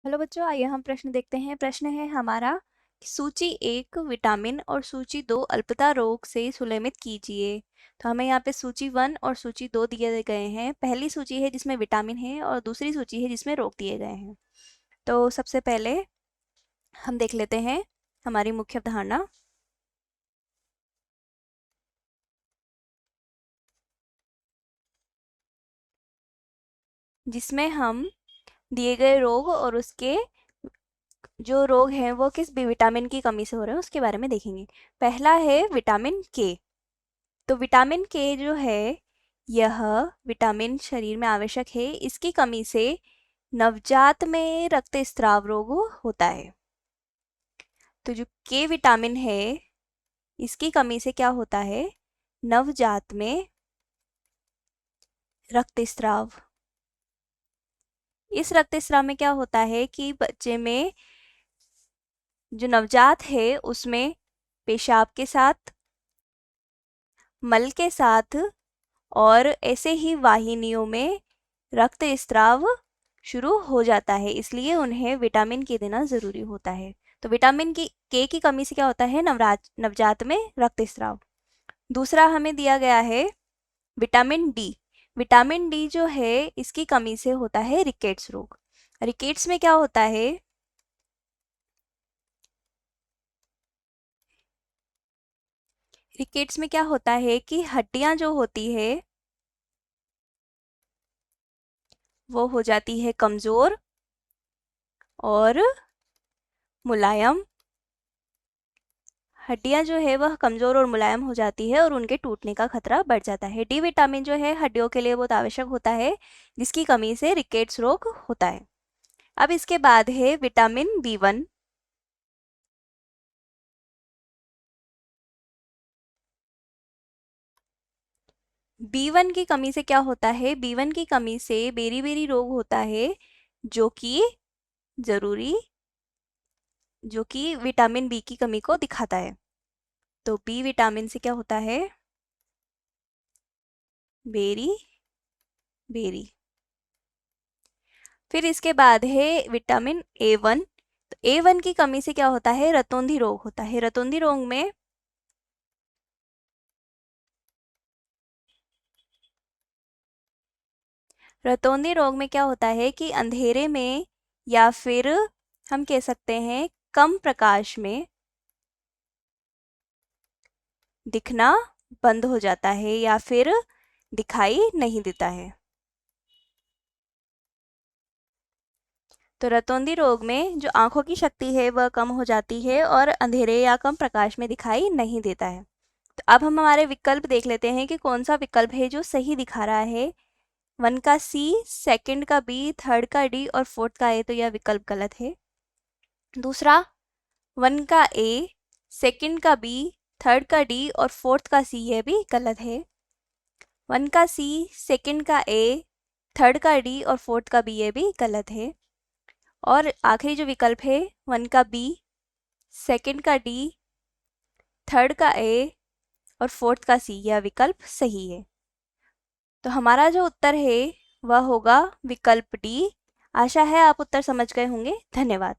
Hello बच्चों, आइए हम प्रश्न देखते हैं। प्रश्न है हमारा कि सूची 1 विटामिन और सूची 2 अल्पता रोग से सुलेमित कीजिए। तो हमें यहाँ पे सूची 1 और सूची 2 दिए गए हैं। पहली सूची है जिसमें विटामिन है और दूसरी सूची है जिसमें रोग दिए गए हैं। तो सबसे पहले हम देख लेते हैं हमारी मुख्य अवधारणा। जिसमें हम दिए गए रोग और उसके जो रोग हैं वो किस बी विटामिन की कमी से हो रहे हैं उसके बारे में देखेंगे। पहला है विटामिन के। तो विटामिन के जो है यह विटामिन शरीर में आवश्यक है। इसकी कमी से नवजात में रक्तस्राव रोग होता है। तो जो के विटामिन है इसकी कमी से क्या होता है, नवजात में रक्तस्राव। इस रक्तस्राव में क्या होता है कि बच्चे में जो नवजात है उसमें पेशाब के साथ, मल के साथ और ऐसे ही वाहिनियों में रक्तस्राव शुरू हो जाता है। इसलिए उन्हें विटामिन के देना ज़रूरी होता है। तो विटामिन की कमी से क्या होता है, नवजात में रक्तस्राव। दूसरा हमें दिया गया है विटामिन डी। विटामिन डी जो है इसकी कमी से होता है रिकेट्स रोग। रिकेट्स में क्या होता है, रिकेट्स में क्या होता है कि हड्डियां जो होती है वो हो जाती है कमज़ोर और मुलायम। हड्डियां जो है वह कमज़ोर और मुलायम हो जाती है और उनके टूटने का खतरा बढ़ जाता है। डी विटामिन जो है हड्डियों के लिए बहुत आवश्यक होता है, जिसकी कमी से रिकेट्स रोग होता है। अब इसके बाद है विटामिन बी1। बी1 की कमी से क्या होता है, बी1 की कमी से बेरी बेरी रोग होता है, जो कि जरूरी जो कि विटामिन बी की कमी को दिखाता है। तो बी विटामिन से क्या होता है, बेरी बेरी। फिर इसके बाद है विटामिन ए1। तो ए1 की कमी से क्या होता है, रतौंधी रोग होता है। रतौंधी रोग में रतौंधी रोग में क्या होता है कि अंधेरे में या फिर हम कह सकते हैं कम प्रकाश में दिखना बंद हो जाता है या फिर दिखाई नहीं देता है। तो रतौंधी रोग में जो आंखों की शक्ति है वह कम हो जाती है और अंधेरे या कम प्रकाश में दिखाई नहीं देता है। तो अब हम हमारे विकल्प देख लेते हैं कि कौन सा विकल्प है जो सही दिखा रहा है। 1 का सी, सेकंड का बी, थर्ड का डी और फोर्थ का ए, तो यह विकल्प गलत है। दूसरा 1 का ए, सेकंड का बी, थर्ड का डी और फोर्थ का सी, यह भी गलत है। 1 का सी, सेकंड का ए, थर्ड का डी और फोर्थ का बी, ये भी गलत है। और आखिरी जो विकल्प है 1 का बी, सेकंड का डी, थर्ड का ए और फोर्थ का सी, यह विकल्प सही है। तो हमारा जो उत्तर है वह होगा विकल्प डी। आशा है आप उत्तर समझ गए होंगे। धन्यवाद।